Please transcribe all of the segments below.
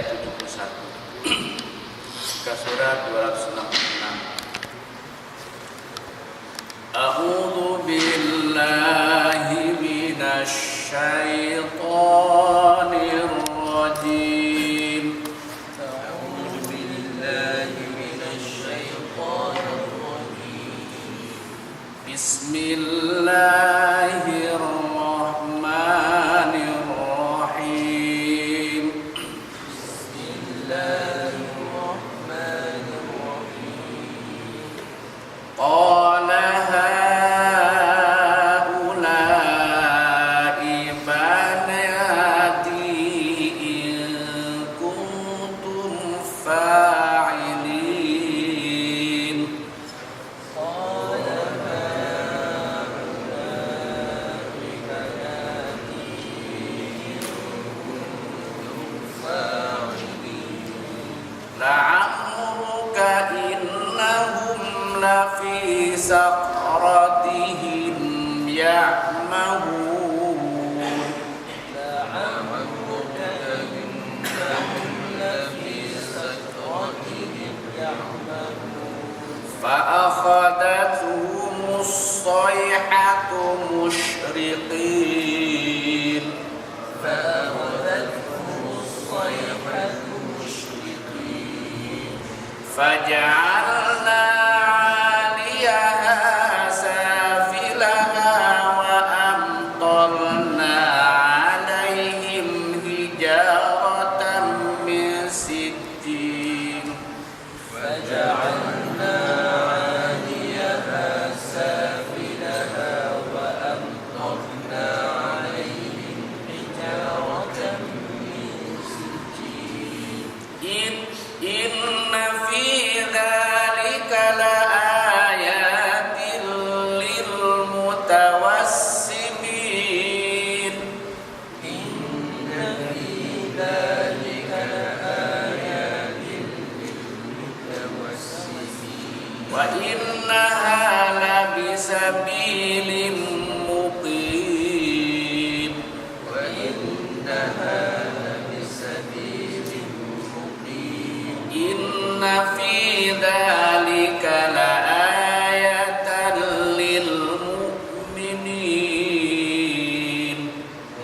ayat 71 ke surat 266. A'udzu billahi minasy syaithanir rajim. A'udzu billahi minasy syaithanir rajim. Bismillahirrahmanirrahim. Qala haula'i banati in kuntum fa'ilin. La'amruka innahum lafi saqratihim ya'mahun. Fa'akhadathhumus sayhatu musyriqin. Faja'alna 'aliyaha safilaha wa amtarna 'alaihim hijaratan min sijjin. فجعلنا عاليها سافلها وأمطرنا عليهم حجارة من سجيل. Inna fi dzalika laayatin lil mutawassimin. Inna fi dzalika laayatin lilmutawassimin. Wa innaha labisabilin muqim. Wa innaha labisabilin muqim. Inna fi dzalika laayatan lil mu'minin.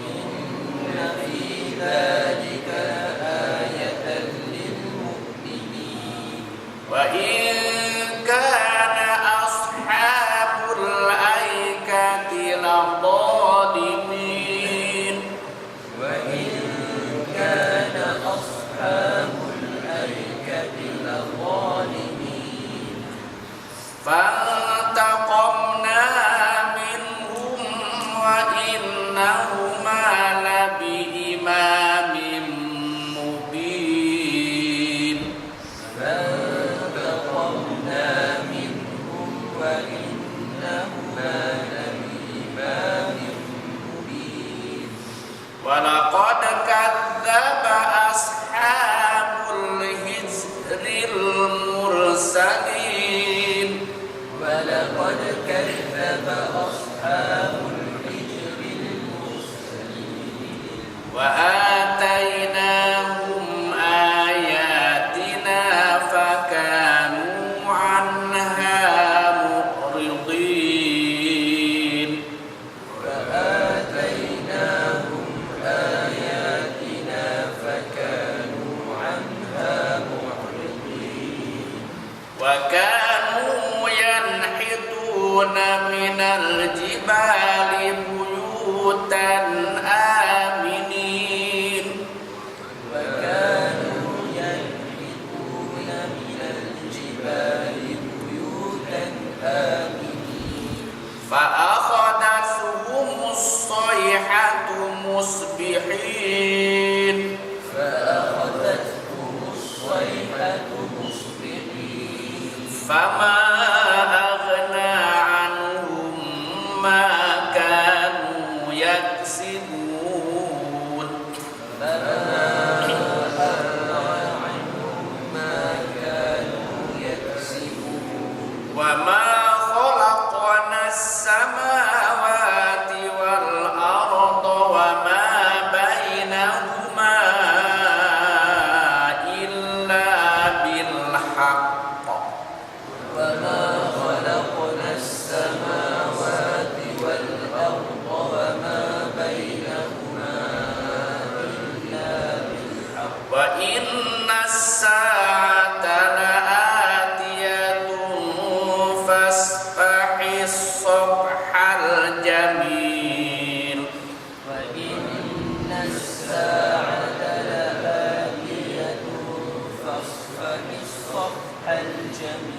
Inna fi dzalika laayatan lil mu'minin. Wa in kana ashabul aikati ladhalimin. Wa in kana ashabul aikati ladhalimin. Fantaqamna minhum wa innahuma labiimamin mubin. فانتقمنا منهم وإنهما لبإمام مبين. Walaqad kadzdzaba ashabul hijril mursalin. ولقد كذب أصحاب الحجر المرسلين. Wa atainahum ayatina fakanu anha mu'ridin. وآتيناهم آياتنا فكانوا عنها معرضين. Wa kanu yanhituna minal jibali buyutan aminin. وكانوا ينحتون من الجبال بيوتا آمنين. Fa'akhadathhumus sayhatu musbihin. فأخذتهم الصيحة مصبحين. Fama aghna anhum ma kanu yaksibun. فما أغنى عنهم ما كانوا يكسبون. Wa ma khalaqna as-samawati wal arda wa ma bainahuma jamil. وإن الساعة لآتية فاصفح الصفح الجميل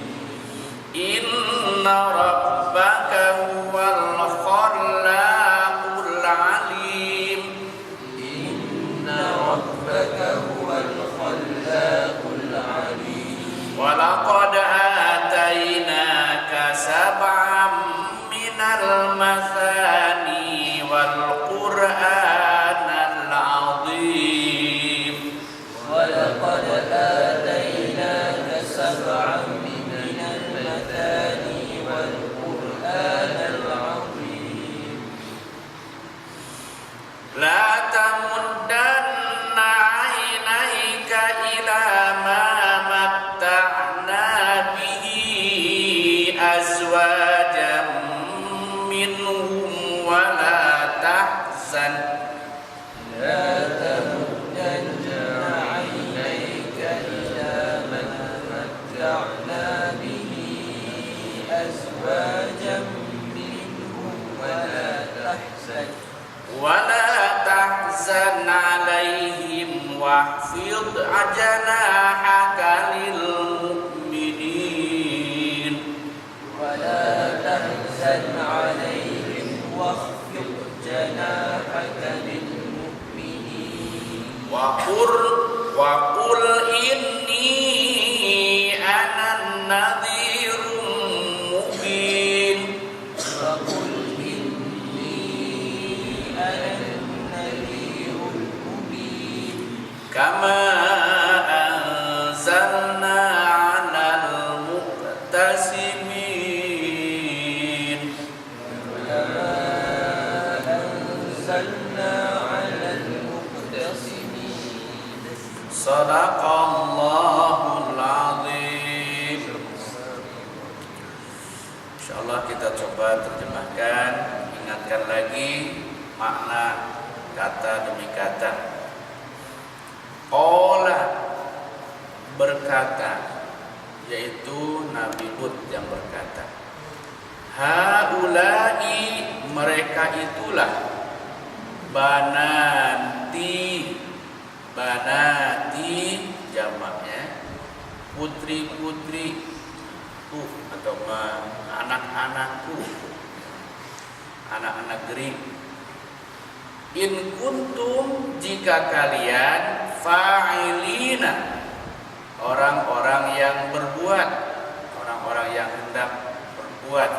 Inna rabbaka huwal khallaqul alim. إن ربك هو الخلاق العليم Walaqad atainaka sab'an minal mathani wal qur'anal azim. ولقد آتيناك سبعا من المثاني والقرآن العظيم La tamuddanna 'ainayka ila ma matta'na bihi azwajan minhum wa la tahzan. لا تمدن عينيك إلى من متعنا به أزواجا منهم ولا تحزن Wala tahzan 'alaihim wahfidh janahaka lil mu'minin. ولا تحزن عليهم واخفض جناحك للمؤمنين Wa qul inni ana nadhirun mubin. وقل إني أنا النذير المبين Kama anzalna 'alal muqtasimin. كما أنزلنا على المقتسمين Sadaqallahul azim. Insyaallah kita coba terjemahkan, ingatkan lagi makna kata demi kata. Qala berkata, yaitu Nabi Hud yang berkata, haulai mereka itulah banati jamaknya putri-putriku atau anak-anakku, anak-anak gering. In kuntum jika kalian fa'ilina orang-orang yang berbuat, orang-orang yang hendak berbuat,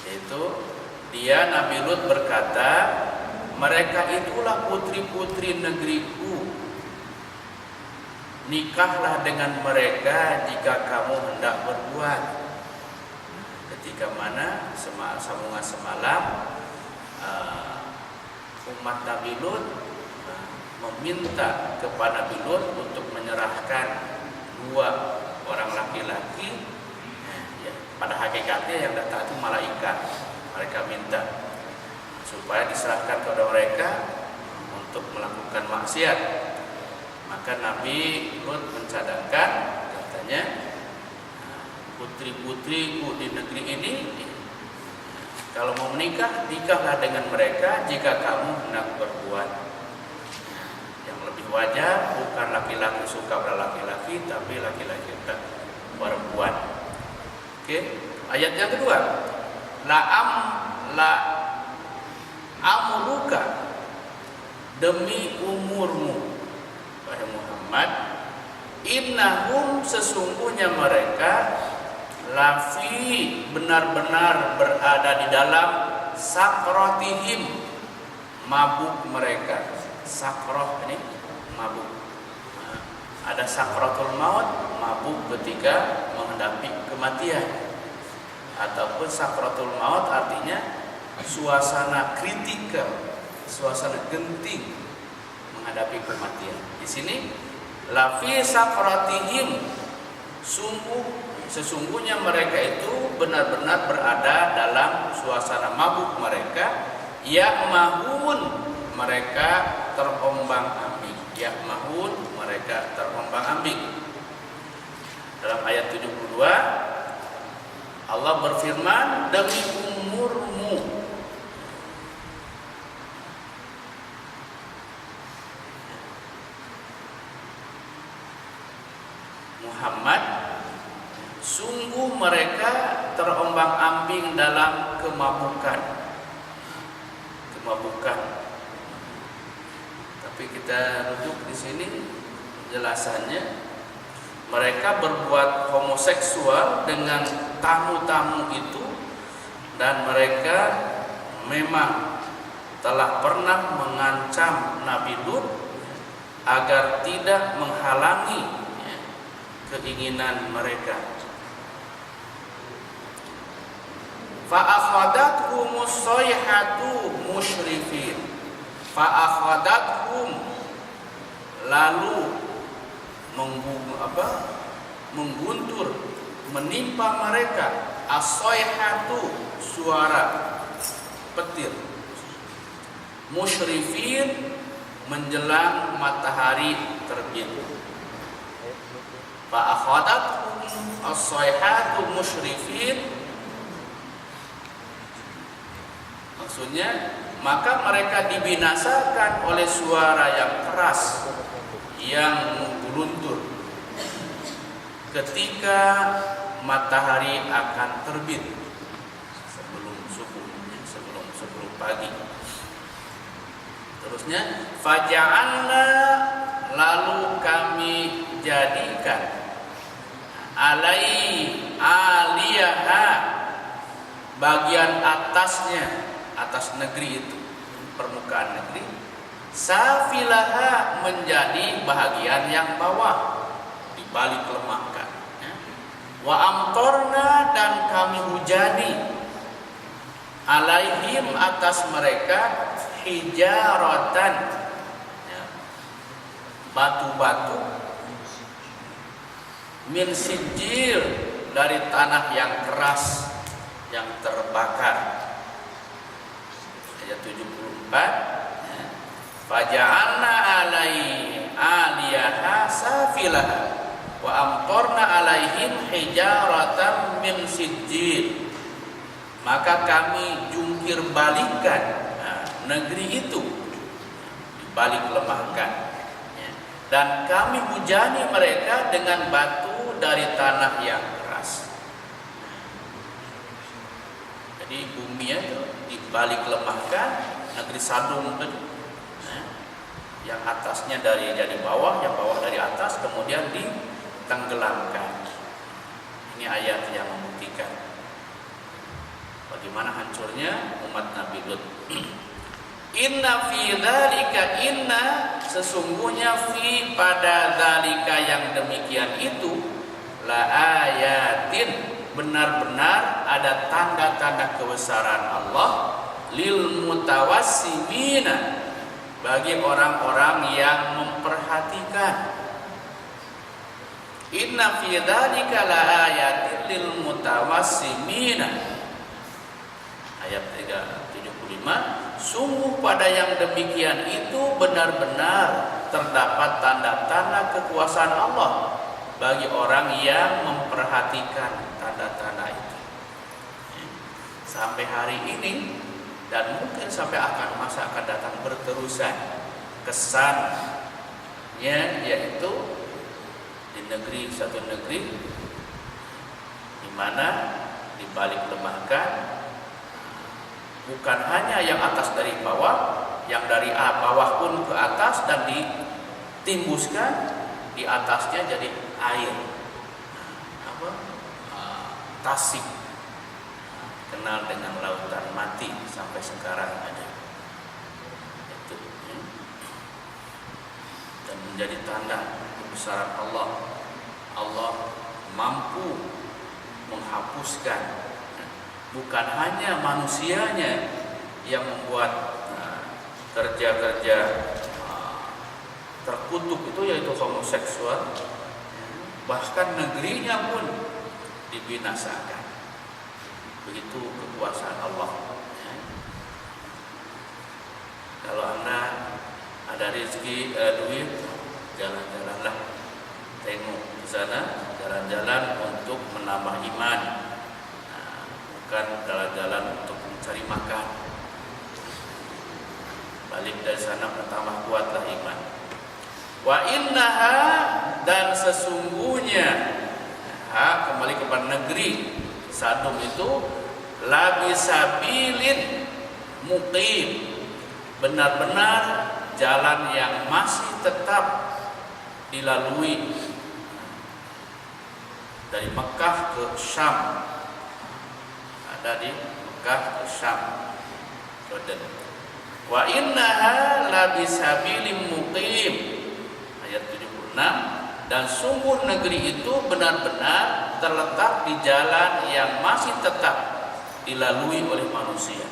yaitu dia Nabi Lut berkata, mereka itulah putri-putri negeriku, nikahlah dengan mereka jika kamu hendak berbuat. Ketika mana sambungan semalam umat Nabi Lut meminta kepada Nabi Lut untuk menyerahkan dua orang laki-laki, ya, pada hakikatnya yang datang itu malaikat. Mereka minta supaya diserahkan kepada mereka untuk melakukan maksiat. Maka Nabi Lut mencadangkan, katanya, putri-putriku di negeri ini, kalau mau menikah, nikahlah dengan mereka jika kamu hendak berbuat. Yang lebih wajar bukan laki-laki suka pada laki-laki, tapi laki-laki hendak perempuan. Oke, ayat yang kedua, la amruka, demi umurmu wahai Muhammad, innahum sesungguhnya mereka lafi benar-benar berada di dalam sakratihim, mabuk mereka. Sakroh ini mabuk. Ada sakratul maut, mabuk ketika menghadapi kematian. Ataupun sakratul maut artinya suasana kritikal, suasana genting menghadapi kematian. Di sini lafi sakratihim, sesungguhnya mereka itu benar-benar berada dalam suasana mabuk mereka, ya'mahun, mereka terombang-ambing, ya'mahun, mereka terombang-ambing. Dalam ayat 72, Allah berfirman, demi umurmu. Muhammad, sungguh mereka terombang-ambing dalam kemabukan. Tapi kita rujuk di sini penjelasannya, mereka berbuat homoseksual dengan tamu-tamu itu, dan mereka memang telah pernah mengancam Nabi Lut agar tidak menghalangi keinginan mereka. Fa'akhadathhumus sayhatu musyrifin. Fa'akhadathhum, lalu mengguntur, menimpa mereka, as-sayhatu, suara petir, musyrifin, menjelang matahari terbit. Fa'akhadathum as-sayhatu musyrifin, maksudnya maka mereka dibinasakan oleh suara yang keras yang menggeluntur ketika matahari akan terbit, sebelum subuh, sebelum pagi. Terusnya, faja'alna, lalu kami jadikan aliyaha, bagian atasnya, atas negeri itu, permukaan negeri, safilaha, menjadi bahagian yang bawah, dibalik lemahkan. Wa amtorna, dan kami hujani, alaihim, atas mereka, hijaratan, batu-batu, min sijil, dari tanah yang keras yang terbakar. Ayat 74, faja'alna aliyaha safilaha wa amtorna alaihim hijaratan min sijil, maka kami jungkir balikan negeri itu, dibalik lemahkan, dan kami hujani mereka dengan batu dari tanah yang keras. Jadi bumi itu dibalik lemahkan, negeri Sadum itu, yang atasnya jadi bawah, yang bawah dari atas, kemudian ditenggelamkan. Ini ayat yang membuktikan bagaimana hancurnya umat Nabi Lut. Inna fi dzalika, inna, sesungguhnya fi, pada dzalika, yang demikian itu, la ayatin, benar-benar ada tanda-tanda kebesaran Allah, lil mutawassimina, bagi orang-orang yang memperhatikan. Inna fi dzalika la ayatin lil mutawassimina. Ayat 375, sungguh pada yang demikian itu benar-benar terdapat tanda-tanda kekuasaan Allah bagi orang yang memperhatikan tanda-tanda itu. Sampai hari ini, dan mungkin sampai masa akan datang berterusan, kesannya yaitu di satu negeri di mana dibalik lemahkan, bukan hanya yang atas dari bawah, yang dari bawah pun ke atas, dan ditimbuskan di atasnya jadi air, Tasik, kenal dengan lautan mati, sampai sekarang ada itu, dan menjadi tanda kebesaran Allah. Allah mampu menghapuskan, bukan hanya manusianya yang membuat kerja-kerja terkutuk itu, yaitu homoseksual, bahkan negerinya pun dibinasakan. Begitu kekuasaan Allah. Kalau Anda ada rezeki, duit, jalan-jalanlah, tengok di sana, jalan-jalan untuk menambah iman. bukan jalan-jalan untuk mencari makan. Balik dari sana bertambah kuatlah iman. Wa innaha, dan sesungguhnya kembali kepada negeri Sadum itu labisabilin muqim, benar-benar jalan yang masih tetap dilalui dari Mekah ke Syam. Ada di Mekah ke Syam, Jordan. Wa innaha labisabilin muqim, ayat 76. Dan sungguh negeri itu benar-benar terletak di jalan yang masih tetap dilalui oleh manusia.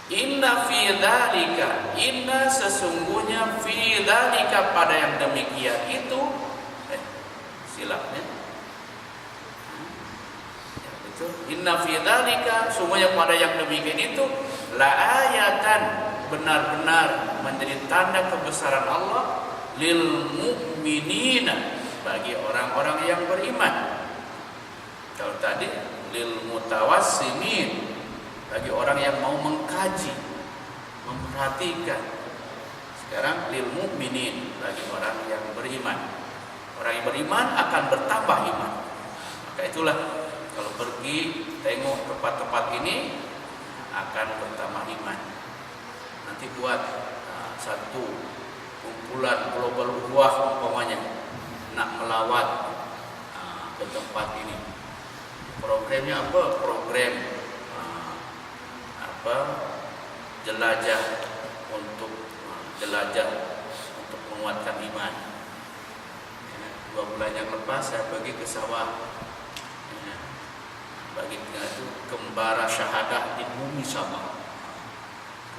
Inna fi dzalika, inna sesungguhnya fi dzalika, pada yang demikian itu silapnya ya, itu inna fi dzalika, sungguhnya pada yang demikian itu la ayatan, benar-benar menjadi tanda kebesaran Allah lil mu'minina, bagi orang-orang yang beriman. Kalau tadi lil mutawassimin, bagi orang yang mau mengkaji, memperhatikan. Sekarang lil mu'minin, bagi orang yang beriman. Orang yang beriman akan bertambah iman. Maka itulah kalau pergi tengok tempat-tempat ini akan bertambah iman. Nanti buat satu kumpulan global ukhuwah umpamanya nak melawat ke tempat ini. Programnya apa? Program jelajah untuk menguatkan iman. 2 bulan yang lepas saya pergi ke sawah, bagi itu kembara syahadah di bumi Sabah.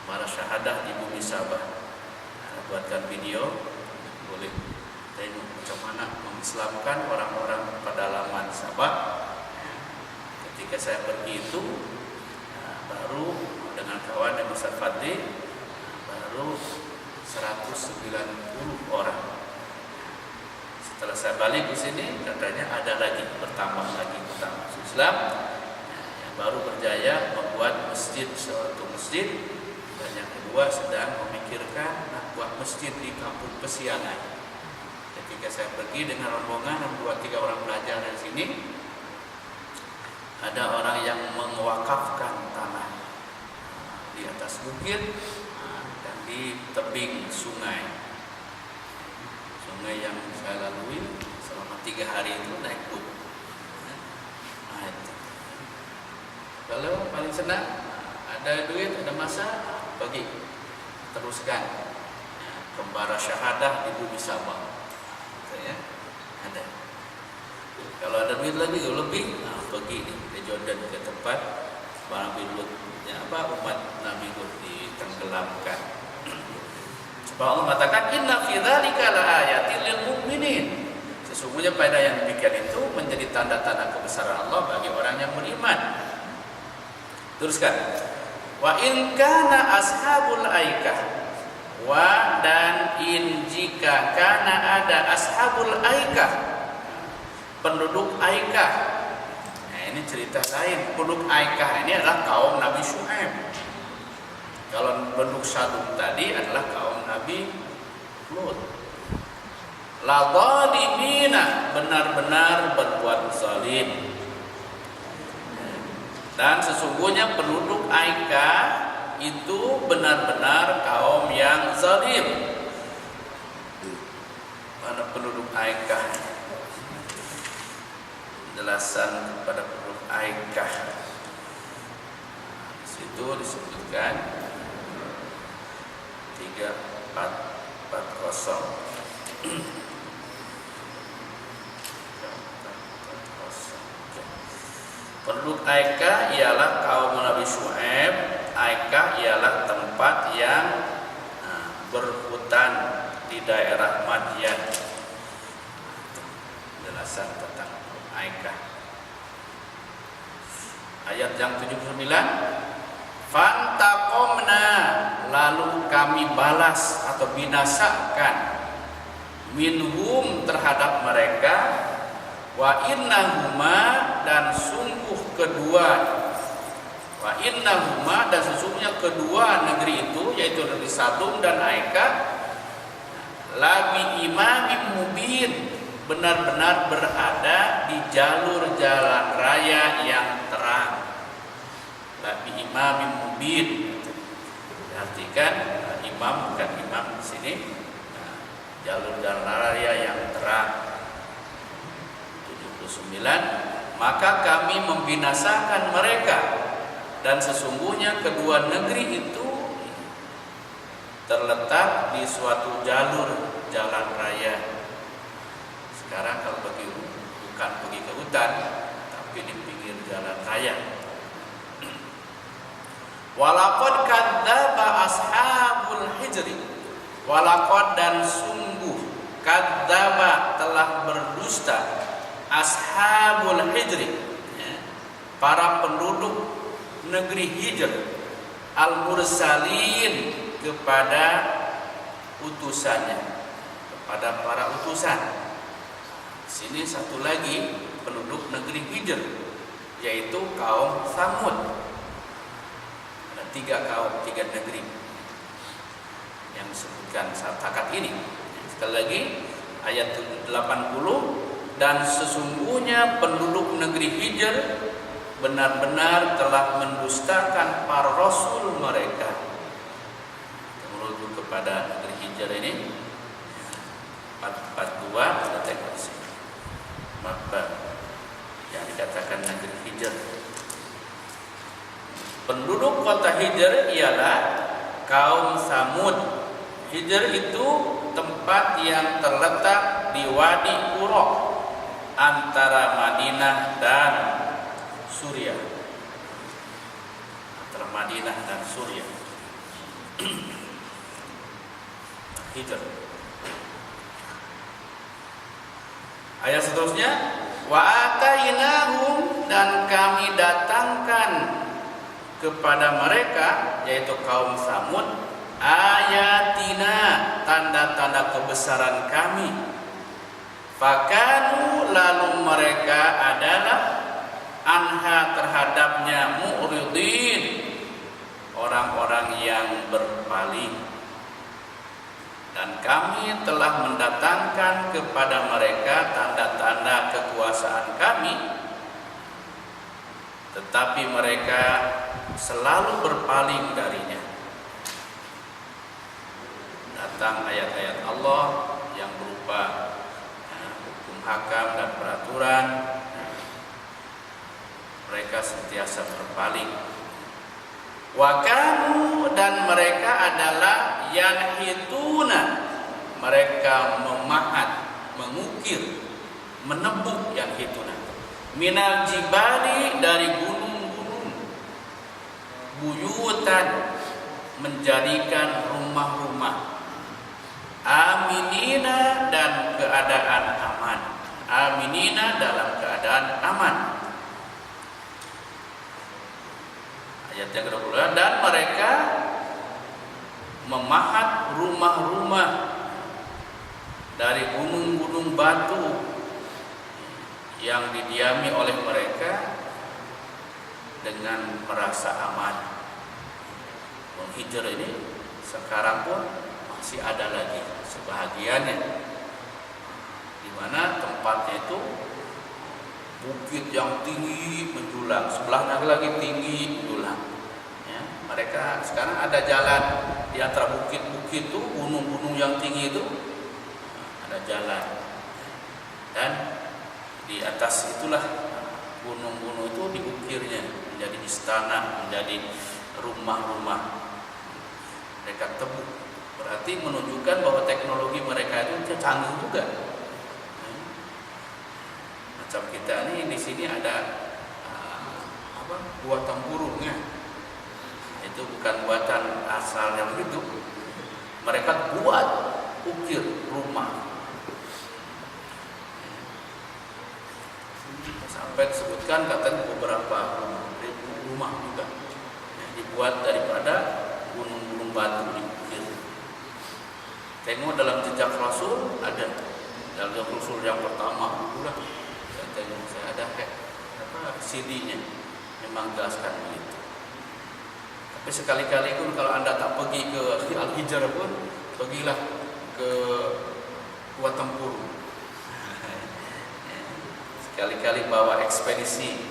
Kembara syahadah di bumi Sabah. Saya buatkan video, boleh tengok macam mana mengislamkan orang-orang pedalaman Sabah. Ketika saya pergi itu baru dengan kawan yang Ustaz Fadli, baru 190 orang. Setelah saya balik ke sini, katanya ada lagi, bertambah lagi utama Islam yang baru berjaya membuat masjid, suatu masjid, dan yang kedua sedang memikirkan nak buat masjid di kampung Pesiangan. Ketika saya pergi dengan rombongan dan 2-3 orang belajar dari sini, ada orang yang mewakafkan tanah di atas bukit dan di tebing sungai yang saya lalui selama 3 hari itu naik boot. Kalau paling senang, ada duit, ada masa, bagi teruskan kembara syahadah di bumi Sabah. Ada. Kalau ada duit lagi lebih, pergi ke Jordan, ke tempat Nabi Lut, umat Nabi Lut ditenggelamkan. Sebab Allah mengatakan inna fi dzalika laayatil lil mu'minin. Sesungguhnya pada yang demikian itu menjadi tanda-tanda kebesaran Allah bagi orang yang beriman. Teruskan. Wa in kana ashabul aikah, wa dan in jika kana ada ashabul aikah, penduduk Aikah. Nah, ini cerita lain. Penduduk Aikah ini adalah kaum Nabi Syuaib. Kalau penduduk Sadum tadi adalah kaum Nabi Lut. La dhalimina, benar-benar berbuat zalim. Dan sesungguhnya penduduk Aikah itu benar-benar kaum yang zalim. Mana penduduk Aikah? Penjelasan kepada penduduk Aikah. Di situ disebutkan 3440. Penduduk Aikah ialah kaum Nabi Syuaib. Aikah ialah tempat yang berhutan di daerah Madian. Penjelasan tentang Aikah. Ayat yang 79. Fantaqomna, lalu kami balas atau binasakan minhum terhadap mereka, wa innahuma, dan sungguh kedua wa innahuma dan sesungguhnya kedua negeri itu yaitu negeri Sadum dan Aika labi imamin mubin benar-benar berada di jalur jalan raya yang terang. Labi imamin mubin artikan imam bukan imam di sini. Jalur jalan raya yang terang. 79 maka kami membinasakan mereka dan sesungguhnya kedua negeri itu terletak di suatu jalur jalan raya. Sekarang kalau bukan pergi ke hutan tapi di pinggir jalan raya. Walaqad kadzdzaba ashabul hijri. Walaqad dan sungguh kadzdzaba telah berdusta ashabul hijri, para penduduk negeri Hijr, al-mursalin kepada utusannya, kepada para utusan. Sini satu lagi penduduk negeri Hijr, yaitu kaum Tsamud. Ada 3 kaum, 3 negeri yang disebutkan saat takat ini. Sekali lagi ayat 80, dan sesungguhnya penduduk negeri Hijr benar-benar telah mendustakan para rasul mereka. Merujuk kepada negeri Hijr ini 42 kita tengok di sini. Maka yang dikatakan negeri Hijr. Penduduk kota Hijr ialah kaum Tsamud. Hijr itu tempat yang terletak di Wadi Qura antara Madinah dan Suriah. Antara Madinah dan Suriah. Hijr. Ayat seterusnya, wa atainahum dan kami datangkan kepada mereka yaitu kaum Tsamud ayatina tanda-tanda kebesaran kami. Fakanu lalu mereka adalah anha terhadapnya mu'ridin, orang-orang yang berpaling. Dan kami telah mendatangkan kepada mereka tanda-tanda kekuasaan kami, tetapi mereka selalu berpaling darinya. Datang ayat-ayat Allah yang berupa hakam dan peraturan, mereka sentiasa berpaling. Wa kanu dan mereka adalah yanhituna, mereka memahat, mengukir, menebuk yanhituna. Minal jibali dari gunung-gunung, buyutan menjadikan rumah-rumah. Aminina dan keadaan aman. Aminina dalam keadaan aman. Ayat yang kedua, dan mereka memahat rumah-rumah dari gunung-gunung batu yang didiami oleh mereka dengan merasa aman. Hijr ini sekarang pun masih ada lagi sebahagiannya, di mana tempatnya itu bukit yang tinggi menjulang, sebelahnya lagi tinggi menjulang. Ya, mereka sekarang ada jalan di antara bukit-bukit itu, gunung-gunung yang tinggi itu ada jalan, dan di atas itulah gunung-gunung itu diukirnya menjadi istana, menjadi rumah-rumah. Mereka tebuk. Berarti menunjukkan bahwa teknologi mereka itu canggih juga. Macam kita ini di sini ada buatan burungnya. Itu bukan buatan asal yang begitu. Mereka buat ukir rumah. Sampai disebutkan katanya beberapa rumah juga dibuat daripada gunung-gunung batu diukir. Tengok dalam jejak Rasul ada, dalam jejak Rasul yang pertama itulah saya tengok, saya ada CD-nya memang jelaskan begitu. Tapi sekali-kali pun kalau Anda tak pergi ke Al-Hijr pun, pergilah ke Gua Tempurung. Sekali-kali bawa ekspedisi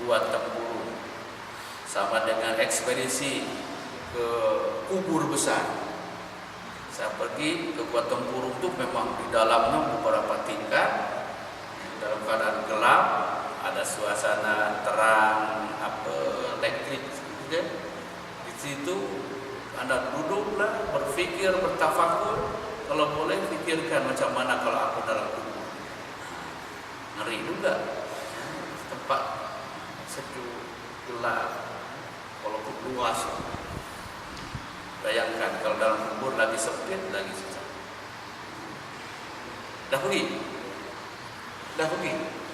Gua Tempurung, sama dengan ekspedisi ke kubur besar. Saya pergi ke Gua Tempurung itu memang di dalamnya beberapa tingkat, dalam keadaan gelap, ada suasana terang, elektrik, gitu. Di situ Anda duduklah, berpikir, bertafakur. Kalau boleh pikirkan macam mana kalau aku dalam kubur. Ngeri juga, tempat sejuk, gelap, walaupun luas. Bayangkan kalau dalam kubur lagi sempit, lagi susah. Dah pergi?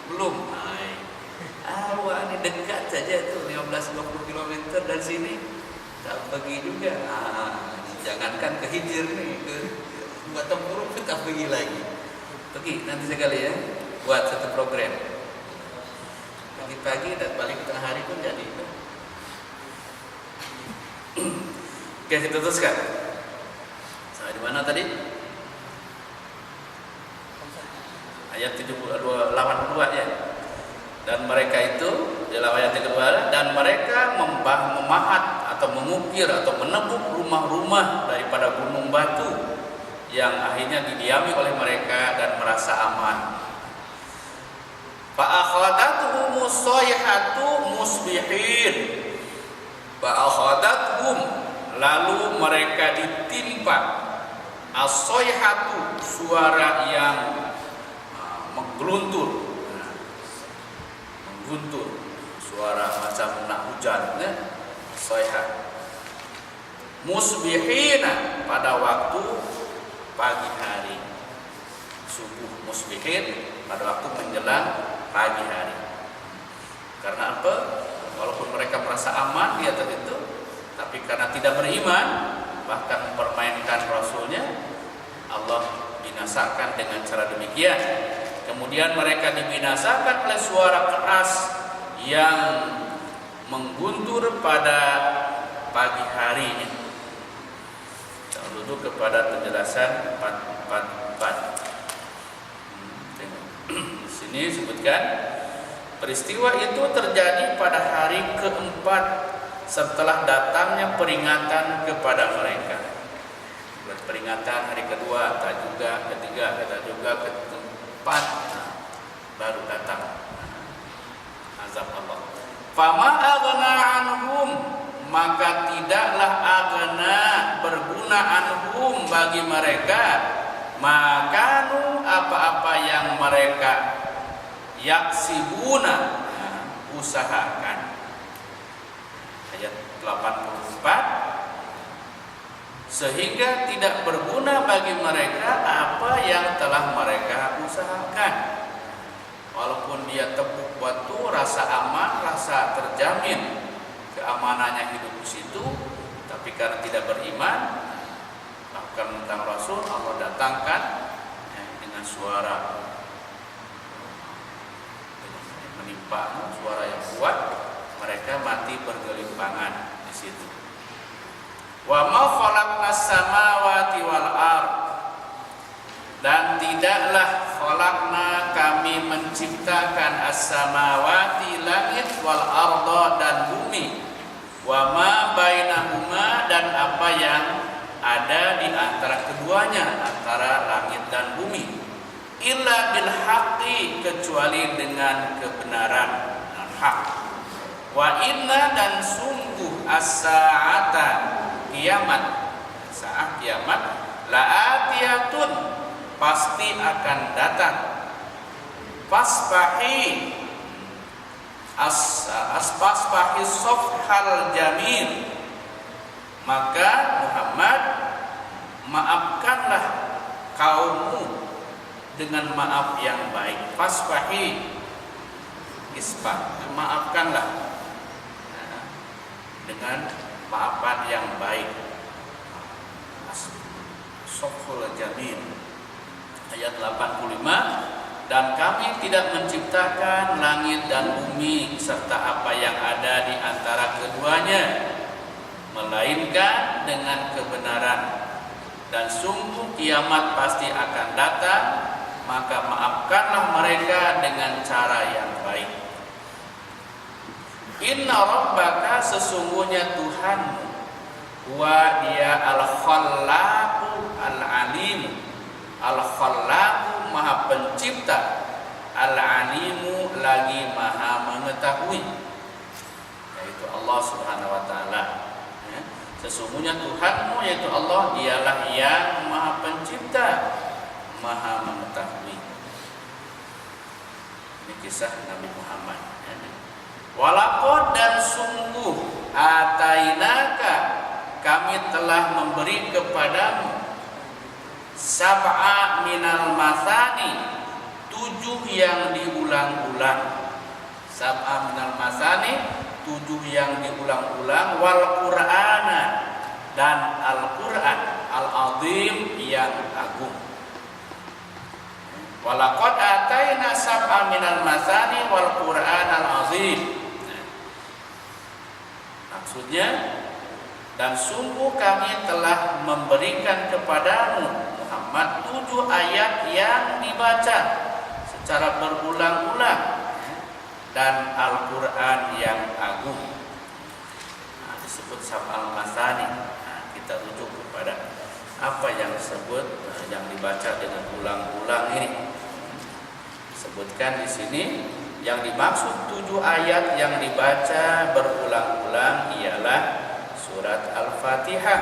Belum? Awak ini dekat saja tuh 15-20 km dari sini. Tak pergi juga. Jangankan ke Hijr nih, ke Gua Tempurung pun tak pergi lagi. Pergi nanti sekali ya, buat satu program. Pagi-pagi dan balik tengah hari pun jadi. Oke, kita teruskan. Sampai di mana tadi? Ayat 82 ya. Dan mereka itu dalam ayat yang kedua, dan mereka memahat atau mengukir atau menebuk rumah-rumah daripada gunung batu yang akhirnya didiami oleh mereka dan merasa aman. Fa akhadathum sayhatu musbihin. Fa akhadathum, lalu mereka ditimpa as-sayhatu, suara yang mengguntur, suara macam nak hujan, sayhat. Musbihina, pada waktu pagi hari, subuh. Musbihin, pada waktu menjelang pagi hari. Karena apa? Walaupun mereka merasa aman di atas itu, tapi karena tidak beriman, bahkan mempermainkan Rasulnya, Allah binasakan dengan cara demikian. Kemudian mereka dibinasakan oleh suara keras yang mengguntur pada pagi harinya. Kita duduk kepada penjelasan 4. Di sini sebutkan peristiwa itu terjadi pada hari keempat setelah datangnya peringatan kepada mereka. Peringatan hari kedua, tak juga, ketiga, tak juga, keempat, baru datang azab Allah. Fama aghna anhum, maka tidaklah aghna, berguna anhum bagi mereka, makanu, apa-apa yang mereka yaksibuna, usahakan. Ayat 84, sehingga tidak berguna bagi mereka apa yang telah mereka usahakan. Walaupun dia tepuk batu, rasa aman, rasa terjamin keamanannya hidup di situ, tapi karena tidak beriman, bahkan tentang Rasul, Allah datangkan dengan suara menimpa, suara yang kuat, mereka mati bergelimpangan di situ. Wa ma khalaqnas samawati wal ard, dan tidaklah khalaqna, kami menciptakan as-samawati, langit, wal arda, dan bumi, wa ma bainahuma, dan apa yang ada di antara keduanya, antara langit dan bumi, illa bil haqqi, kecuali dengan kebenaran, dengan hak. Wa inna, dan sungguh as-sa'ata, kiamat, saat kiamat, la'atiyatun, pasti akan datang. Fasfahi fasfahi safhal jamil, maka Muhammad, maafkanlah kaummu dengan maaf yang baik. Fasfahi, isfah, maafkanlah dengan maafan yang baik. Safhul jamil. Ayat 85, dan kami tidak menciptakan langit dan bumi serta apa yang ada di antara keduanya, melainkan dengan kebenaran. Dan sungguh kiamat pasti akan datang, maka maafkanlah mereka dengan cara yang baik. Inna rabbaka, sesungguhnya Tuhanmu, wa dia al-khallaqu al-alim, al-khallaqu maha pencipta, al-alimu lagi maha mengetahui, yaitu Allah Subhanahu wa taala. Sesungguhnya Tuhanmu yaitu Allah, dialah yang maha pencipta, maha mengetahui. Ini kisah Nabi Muhammad. Walaqad, dan sungguh, atainaka, kami telah memberi kepadamu, sab'a minal masani, 7 yang diulang-ulang. Sab'a minal masani, 7 yang diulang-ulang. Wal Qur'ana, dan Al-Qur'an al-azim, yang agung. Walaqad ataina sab'a minal masani wal Qur'an al-azim. Maksudnya, dan sungguh kami telah memberikan kepadamu Muhammad 7 ayat yang dibaca secara berulang-ulang dan Al-Qur'an yang agung. Disebut sab'al masani. Kita rujuk kepada apa yang disebut yang dibaca dengan ulang-ulang ini. Sebutkan di sini yang dimaksud 7 ayat yang dibaca berulang-ulang ialah surat Al-Fatihah.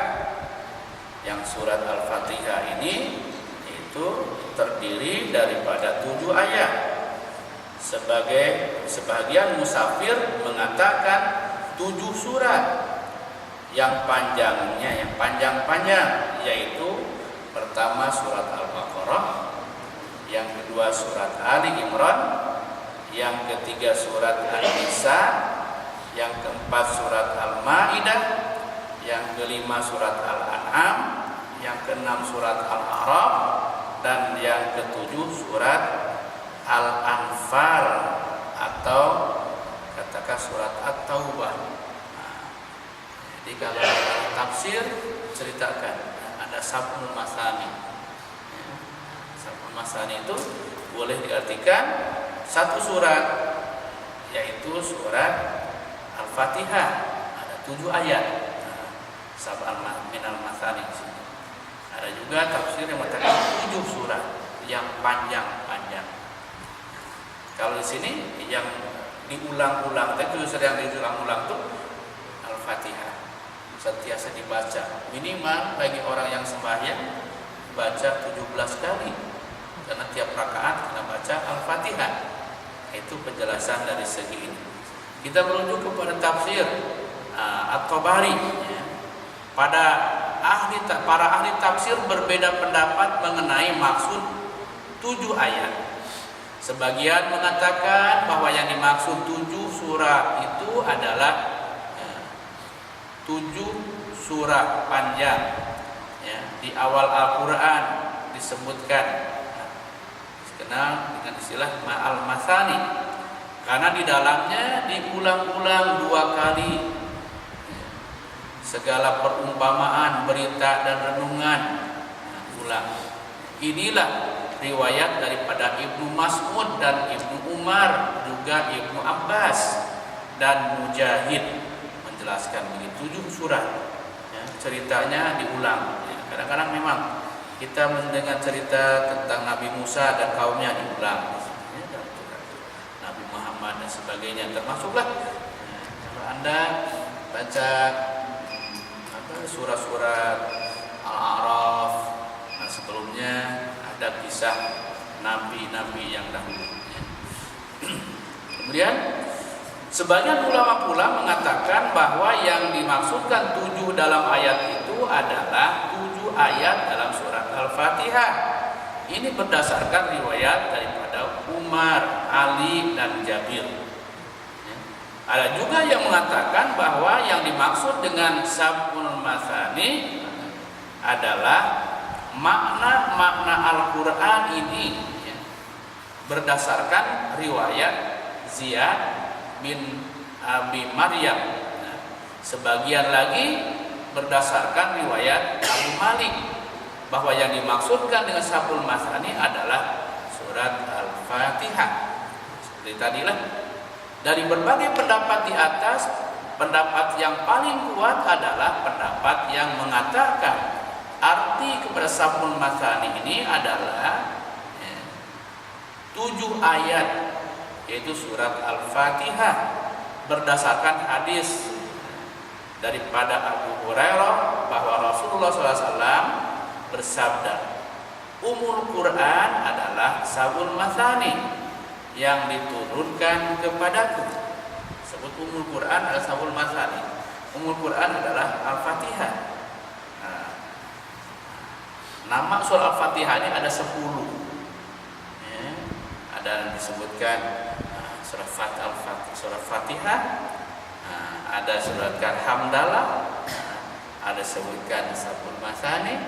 Yang surat Al-Fatihah ini itu terdiri daripada 7 ayat. Sebagian musafir mengatakan 7 surat yang panjangnya, yang panjang-panjang, yaitu pertama surat Al-Baqarah, yang kedua surat Ali Imran, yang ketiga surat An-Nisa, yang keempat surat Al-Maidah, yang kelima surat Al-An'am, yang keenam surat Al-A'raf, dan yang ketujuh surat Al-Anfal atau katakan surat At-Taubah. Jadi kalau tafsir ceritakan ada sab'ul masani. Sab'ul masani itu boleh diartikan satu surat, yaitu surat Al-Fatihah, ada 7 ayat. Sab'al minal masani. Ada juga tafsir yang mengatakan 7 surat yang panjang-panjang. Kalau di sini yang diulang-ulang, tapi yang diulang-ulang itu Al-Fatihah. Sentiasa dibaca, minimal bagi orang yang sembahyang baca 17 kali, karena tiap rakaat kita baca Al-Fatihah. Itu penjelasan dari segi ini. Kita merujuk kepada tafsir At-Tabari. Para ahli tafsir berbeda pendapat mengenai maksud 7 ayat. Sebagian mengatakan bahwa yang dimaksud 7 surat itu adalah 7 surah panjang, ya, di awal Al-Quran disebutkan, dikenal dengan istilah ma'al masani, karena di dalamnya diulang-ulang 2 kali segala perumpamaan, berita dan renungan, ulang. Inilah riwayat daripada Ibnu Mas'ud dan Ibnu Umar, juga Ibnu Abbas dan Mujahid, menjelaskan begitu 7 surat, ya, ceritanya diulang. Ya, kadang-kadang memang kita mendengar cerita tentang Nabi Musa dan kaumnya diulang, ya, Nabi Muhammad dan sebagainya, termasuklah kalau Anda baca surat-surat Al-A'raf, nah sebelumnya ada kisah nabi-nabi yang dahulu. Ya. Kemudian sebagian ulama pula mengatakan bahwa yang dimaksudkan 7 dalam ayat itu adalah 7 ayat dalam surat Al-Fatihah. Ini berdasarkan riwayat daripada Umar, Ali, dan Jabir. Ada juga yang mengatakan bahwa yang dimaksud dengan sab'ul masani adalah makna-makna Al-Quran ini, ya, berdasarkan riwayat Ziyad bin Abi Maryam. Nah, sebagian lagi berdasarkan riwayat Abu Malik bahwa yang dimaksudkan dengan sabul masani adalah surat Al-Fatihah. Seperti tadilah, dari berbagai pendapat di atas, pendapat yang paling kuat adalah pendapat yang mengatakan arti kepada sabul masani ini adalah 7 ayat, yaitu surat Al-Fatihah, berdasarkan hadis daripada Abu Hurairah bahwa Rasulullah SAW bersabda, Ummul Quran adalah sabul masani yang diturunkan kepadaku. Sebut Ummul Quran adalah sabul masani. Ummul Quran adalah Al-Fatihah. Nah, nama surah Al-Fatihah ini ada 10. Ya, ada yang disebutkan surah Fatihah, ada suratkan Hamdalah, ada sebutkan sabul masani,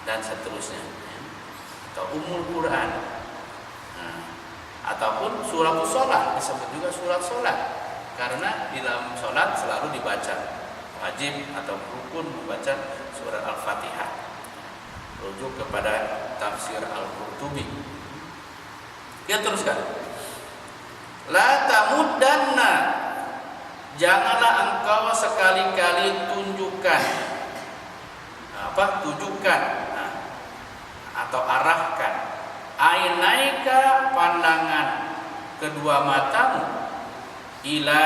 dan seterusnya, atau Ummul Quran, ataupun surah sholat, disebut juga surat sholat, karena di dalam sholat selalu dibaca, wajib atau rukun membaca surat Al-Fatihah. Rujuk kepada tafsir Al-Qurtubi. Kita teruskan. La tamuddanna, janganlah engkau sekali-kali tunjukkan atau arahkan ainaika, pandangan kedua matamu, ila,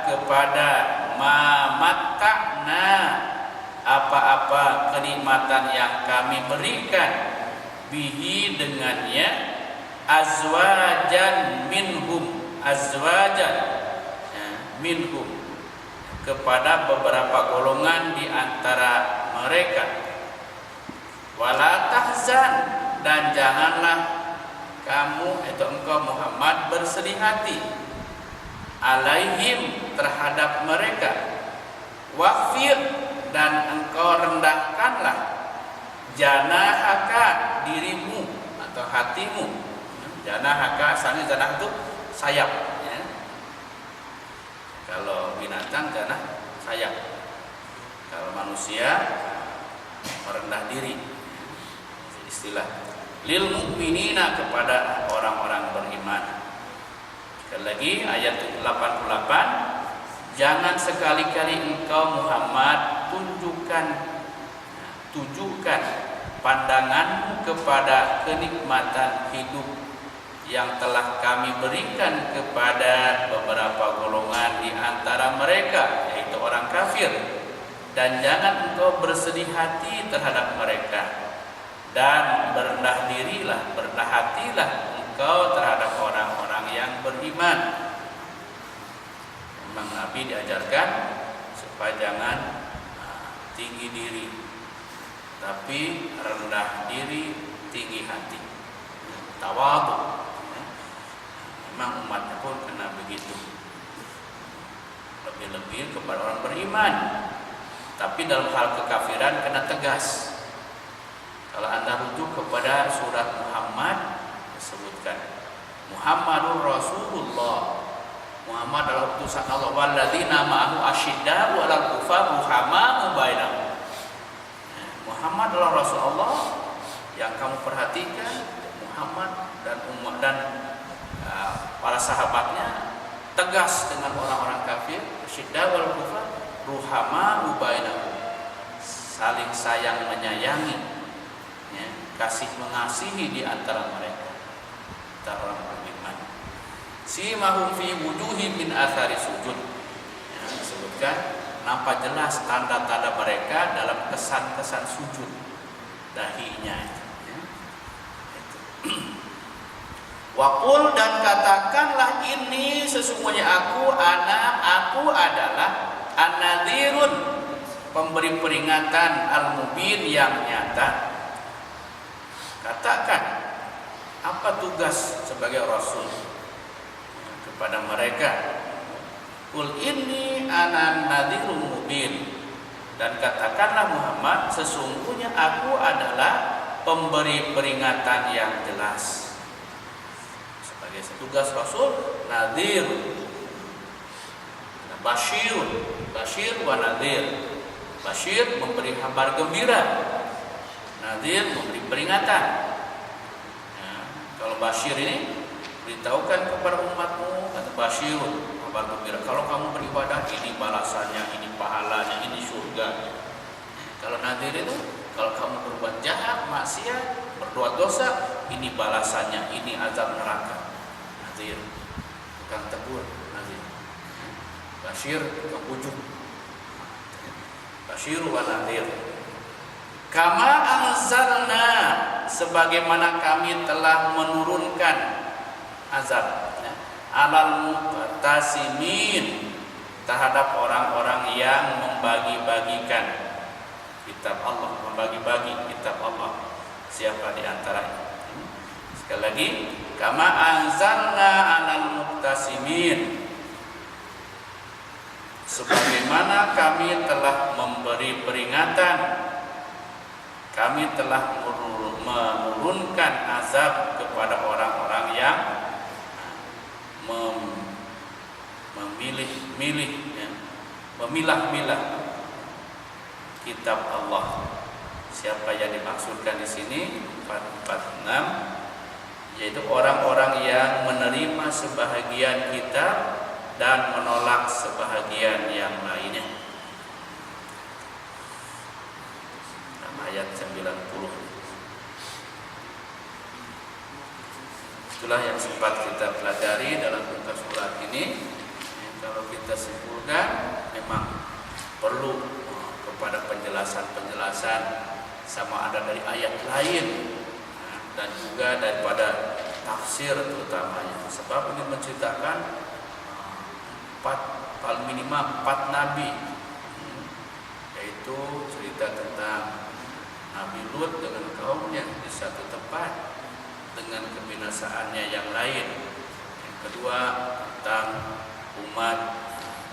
kepada mamatta'na, apa-apa kenikmatan yang kami berikan, bihi, dengannya, azwajan minhum, minhum, kepada beberapa golongan di antara mereka. Wala tahzan, dan janganlah kamu atau engkau Muhammad bersedih hati, alaihim, terhadap mereka. Waqfir, dan engkau rendahkanlah, janahaka, dirimu atau hatimu. Janahaka, asalnya janah itu sayap, ya. Kalau binatang janah sayap, kalau manusia merendah diri. Istilah lil mu'minina, kepada orang-orang beriman. Sekali lagi ayat 88, jangan sekali-kali engkau Muhammad tujukan pandanganmu kepada kenikmatan hidup yang telah kami berikan kepada beberapa golongan di antara mereka, yaitu orang kafir, dan jangan engkau bersedih hati terhadap mereka, dan berendah hatilah engkau terhadap orang-orang yang beriman. Memang Nabi diajarkan supaya jangan tinggi diri, tapi rendah diri, tinggi hati, tawadhu. Memang umatnya pun kena begitu, lebih-lebih kepada orang beriman, tapi dalam hal kekafiran kena tegas. Kalau Anda rujuk kepada surat Muhammad, disebutkan Muhammadur Rasulullah, Muhammad adalah utusan Allah, walladzina ma'ahu asyidda'u 'alal kufar ruhamaa'u bainahum. Muhammad adalah Rasulullah yang kamu perhatikan, Muhammad dan umat dan para sahabatnya tegas dengan orang-orang kafir, asyidda'u 'alal kufar ruhamaa'u bainahum, saling sayang menyayangi, ya, kasih mengasihi di antara mereka, antara orang beriman. Simahum fi wujuhim min athari sujud, ya, disebutkan nampak jelas tanda-tanda mereka dalam kesan-kesan sujud dahinya, ya. Waqul, dan katakanlah, ini sesungguhnya aku adalah an-nadhirun, pemberi peringatan, al-mubin, yang nyata. Katakan, apa tugas sebagai Rasul kepada mereka? Qul inni ana nadhirun mubin, dan katakanlah Muhammad, sesungguhnya aku adalah pemberi peringatan yang jelas. Sebagai tugas Rasul, nadhir, Bashir wa nadhir. Bashir memberi kabar gembira, nadhir memberi peringatan. Ya, kalau Bashir ini beritahukan kepada umatmu, kata Bashir, kabar gembira. Kalau kamu beribadah, ini balasannya, ini pahalanya, ini surga. Kalau nadhir itu, kalau kamu berbuat jahat, maksiat, berbuat dosa, ini balasannya, ini azab neraka. Nadhir, bukan tegur, nadhir. Bashir, tukang pujuk. Bashir wa nadhir. Kama anzalna, sebagaimana kami telah menurunkan azab alal muqtasimin, terhadap orang-orang yang membagi-bagikan kitab Allah, membagi-bagi kitab Allah. Siapa di antaranya? Sekali lagi, kama anzalna alal muqtasimin, sebagaimana kami telah memberi peringatan, kami telah menurunkan azab kepada orang-orang yang memilah-milah kitab Allah. Siapa yang dimaksudkan di sini? 446, yaitu orang-orang yang menerima sebahagian kitab dan menolak sebahagian yang lainnya. Ayat 90. Itulah yang sempat kita pelajari dalam buka surat ini. Kalau kita simpulkan, memang perlu kepada penjelasan-penjelasan, sama ada dari ayat lain dan juga daripada tafsir terutamanya. Sebab ini menceritakan paling minimal 4 nabi, yaitu cerita tentang Nabi Lut dengan kaumnya di satu tempat dengan kebinasaannya yang lain. Yang kedua tentang umat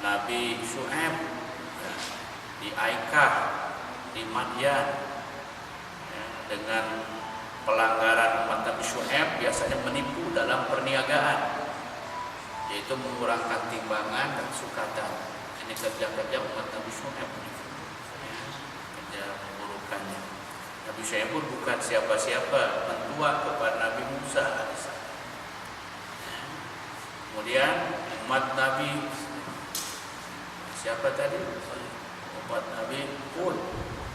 Nabi Syu'aib di Aikah, di Madian, dengan pelanggaran umat Nabi Syu'aib biasanya menipu dalam perniagaan, yaitu mengurangkan timbangan dan sukatan. Ini kerja-kerja umat Nabi Syu'aib, kerja memburukannya. Nabi Syu'aib pun bukan siapa-siapa, mentua kepada Nabi Musa AS. Kemudian umat Nabi siapa tadi? Umat Nabi Hud,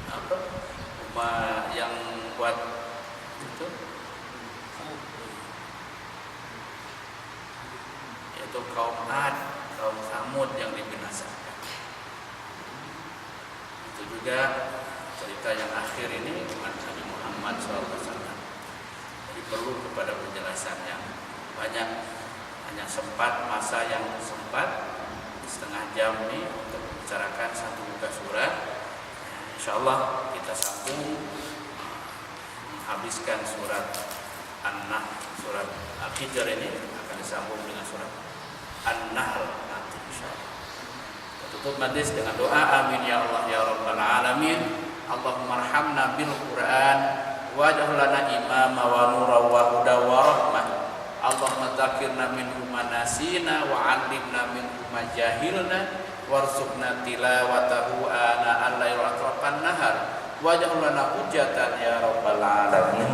apa? Umat yang buat itu, yaitu kaum Ad, kaum Samud yang dibinasakan. Itu juga cerita yang akhir ini umat Nabi Muhammad SAW. Jadi perlu kepada penjelasan yang banyak. Hanya sempat masa yang sempat setengah jam ini untuk membicarakan satu buka surat. Insyaallah kita sambung menghabiskan surat An-Nahl, surat Al-Hijr ini akan disambung dengan surat An-Nahl nanti insyaallah. Kita tutup majlis dengan doa, amin ya Allah ya rabbal alamin. Allahumma arhamna bil Qur'an waj'al lana imama wa nura wa huda wa rahmah. Allahumma dzakirna minhu ma nasina wa 'allimna minhu ma jahilna warzuqna tilawatahu ana al-laili wa atrafan nahar waj'al lana hujjatan ya rabbal alamin.